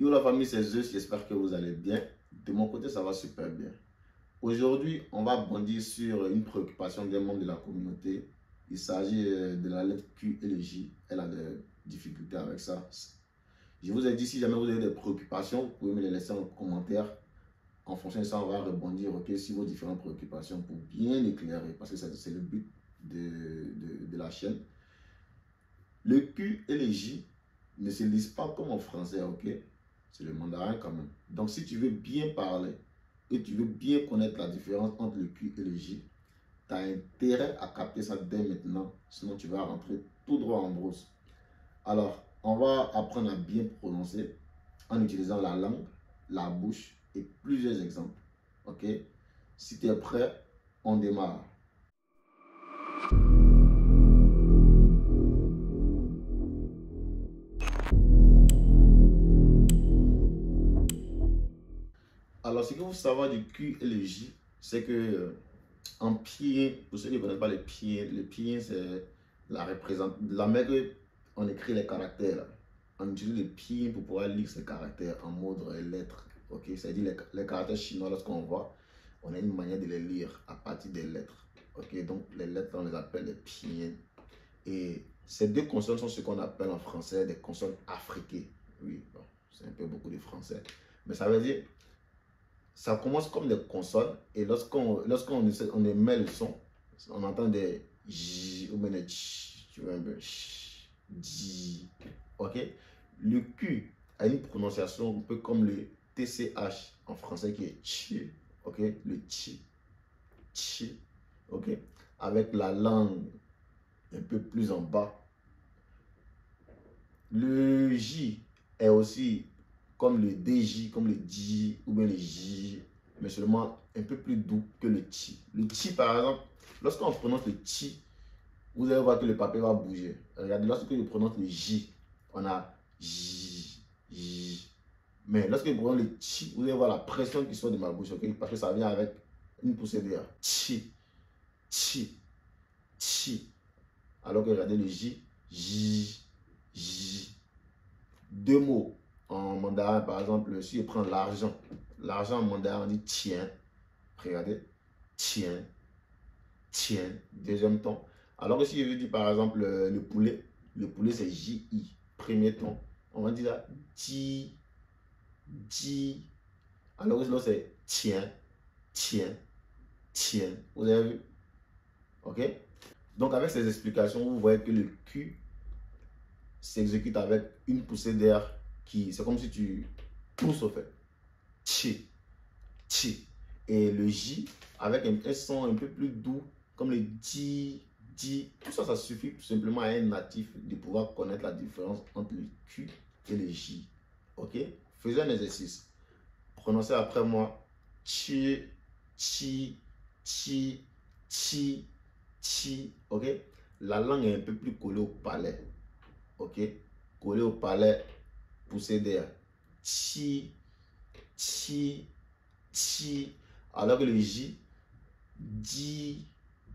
Yo la famille, c'est Zeus, j'espère que vous allez bien. De mon côté, ça va super bien. Aujourd'hui, on va bondir sur une préoccupation des membres de la communauté. Il s'agit de la lettre Q et le J. Elle a des difficultés avec ça. Je vous ai dit, si jamais vous avez des préoccupations, vous pouvez me les laisser en commentaire. En fonction de ça, on va rebondir sur vos différentes préoccupations pour bien éclairer, parce que c'est le but de la chaîne. Le Q et le J ne se lisent pas comme en français, ok? C'est le mandarin quand même. Donc, si tu veux bien parler et tu veux bien connaître la différence entre le Q et le J, tu as intérêt à capter ça dès maintenant, sinon tu vas rentrer tout droit en brousse. Alors, on va apprendre à bien prononcer en utilisant la langue, la bouche et plusieurs exemples. Ok? Si tu es prêt, on démarre. Alors, ce qu'il faut savoir du Q et le J, c'est que en pied, pour ceux qui ne connaissent pas le pied c'est la main qu'on écrit les caractères. On utilise le pied pour pouvoir lire ces caractères en mode lettres. Ok, c'est-à-dire les caractères chinois, lorsqu'on voit, on a une manière de les lire à partir des lettres. Ok, donc les lettres, on les appelle les pieds. Et ces deux consonnes sont ce qu'on appelle en français des consonnes africaines. Oui, bon, c'est un peu beaucoup de français. Mais ça veut dire, ça commence comme des consonnes et lorsqu'on émet le son, on entend des J ou bien des Ch, tu vois un peu, J, ok? Le Q a une prononciation un peu comme le TCH en français qui est Ch, ok? Le Ch, ok? Avec la langue un peu plus en bas. Le J est aussi comme le DJ, comme le J ou bien le J, mais seulement un peu plus doux que le Chi. Le Chi, par exemple, lorsqu'on prononce le Chi, vous allez voir que le papier va bouger. Regardez, lorsque je prononce le J, on a J, J. Mais lorsque je prononce le Chi, vous allez voir la pression qui sort de ma bouche, okay? Parce que ça vient avec une poussée d'air. Chi, Chi, Chi. Alors que regardez le J, J, J. Deux mots en mandarin, par exemple, si je prends l'argent, l'argent en mandarin, on dit tiens. Regardez, tiens, tiens, deuxième ton. Alors que si je veux dire par exemple le poulet c'est J-I, premier ton. On va dire là, J, J. Alors que là c'est tiens, tiens, tiens. Vous avez vu? Ok? Donc avec ces explications, vous voyez que le Q s'exécute avec une poussée d'air qui, c'est comme si tu pousses au fait. Chi, chi. Et le J avec un son un peu plus doux, comme le J, J. Tout ça, ça suffit tout simplement à un natif de pouvoir connaître la différence entre le Q et le J. Ok? Faisons un exercice. Prononcez après moi. Chi, chi, chi, chi, chi. Ok? La langue est un peu plus collée au palais. Ok, collé au palais, poussée d'air. Chi, chi, chi. Alors que le J, di,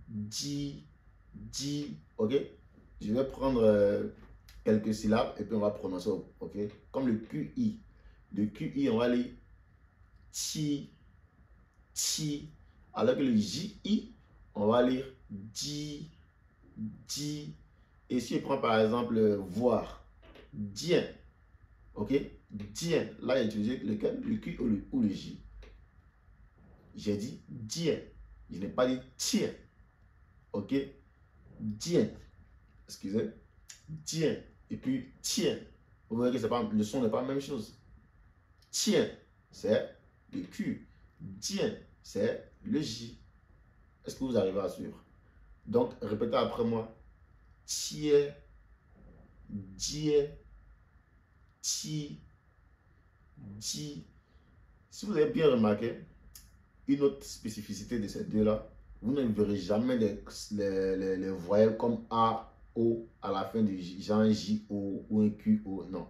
di, di. Ok, je vais prendre quelques syllabes et puis on va prononcer. Ok, comme le QI. Le QI, on va lire chi, chi. Alors que le JI, on va lire di, di. Et si je prends par exemple voir, dien, ok, dien, là j'ai utilisé lequel, le Q ou le J. J'ai dit dien, je n'ai pas dit tien, ok, dien, excusez, dien, et puis tien, vous voyez que pas, le son n'est pas la même chose. Tien, c'est le Q, dien, c'est le J. Est-ce que vous arrivez à suivre? Donc, répétez après moi. Tiens, dien, ti, di. Si vous avez bien remarqué, une autre spécificité de ces deux-là, vous ne verrez jamais les voyelles comme A, O à la fin du genre J, O ou un Q, O. Non.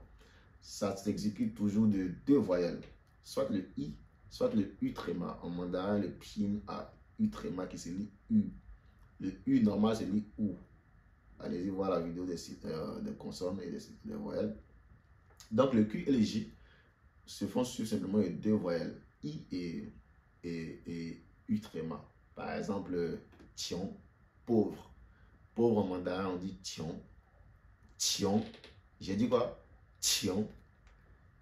Ça s'exécute toujours de deux voyelles. Soit le I, soit le U tréma. En mandarin, le pinyin a U tréma qui se lit U. Le U normal se lit OU. Allez-y voir la vidéo des consonnes et des voyelles. Donc le Q et le J se font suivre simplement les deux voyelles I et U tréma. Par exemple, tion, pauvre. Pauvre en mandarin, on dit tion. Tion. J'ai dit quoi? Tion.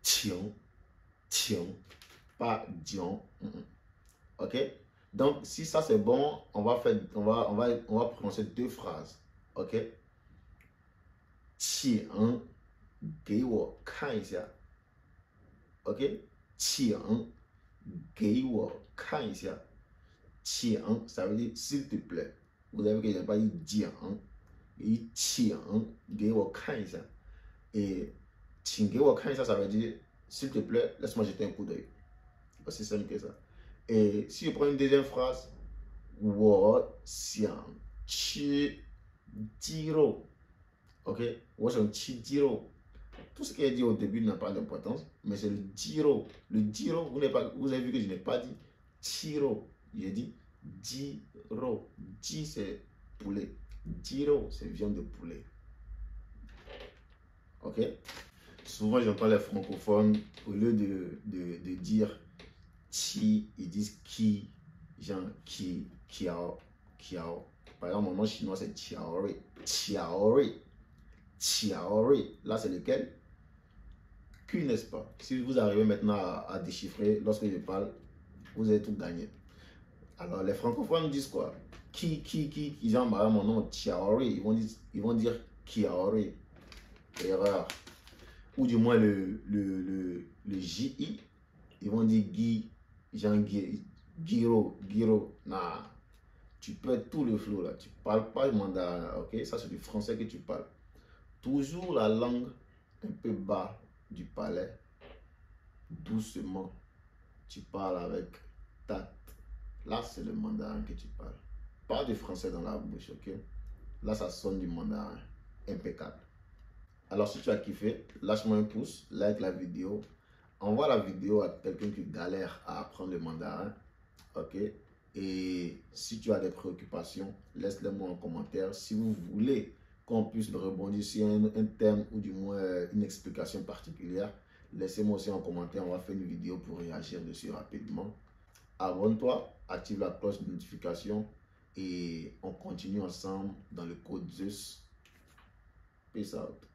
Tion. Tion. Pas dion. Ok? Donc, si ça c'est bon, on va prononcer deux phrases. Ok? 请给我看一下 OK 请给我看一下请 ça veut dire s'il te plaît. Vous avez vu que je n'ai pas dit 讲 et 请给我看一下 et 请给我看一下 ça veut dire s'il te plaît laisse-moi jeter un coup d'œil. Aussi simple que ça. Et si je prends une deuxième phrase 我想吃鸡肉 OK, moi j'ai un petit giro. Tout ce qui est dit au début n'a pas d'importance, mais c'est le giro. Le giro, vous avez vu que je n'ai pas dit chiro. J'ai dit giro. Gi c'est poulet. Giro c'est viande de poulet. OK? Souvent j'entends les francophones, au lieu de dire chi, ils disent ki, genre ki, kiao, kiao. Par exemple, mon nom chinois c'est chiaori. Chiaori. Chiaori, là c'est lequel? Q, n'est-ce pas? Si vous arrivez maintenant à déchiffrer lorsque je parle, vous avez tout gagné. Alors les francophones disent quoi? Qui, ils ont marqué mon nom Chiaori, ils vont dire Kiaori. Erreur. Ou du moins le J-I, ils vont dire Guy, Jean Giro. Nah, tu perds tout le flow là. Tu parles pas le mandarin, ok? Ça c'est du français que tu parles. Toujours la langue un peu bas du palais, doucement. Tu parles avec tact. Là, c'est le mandarin que tu parles. Pas du français dans la bouche, ok? Là, ça sonne du mandarin. Impeccable. Alors, si tu as kiffé, lâche-moi un pouce, like la vidéo. Envoie la vidéo à quelqu'un qui galère à apprendre le mandarin, ok? Et si tu as des préoccupations, laisse-les moi en commentaire. Si vous voulez qu'on puisse rebondir sur un thème ou du moins une explication particulière, laissez-moi aussi en commentaire, on va faire une vidéo pour réagir dessus rapidement. Abonne-toi, active la cloche de notification et on continue ensemble dans le code Zeus. Peace out.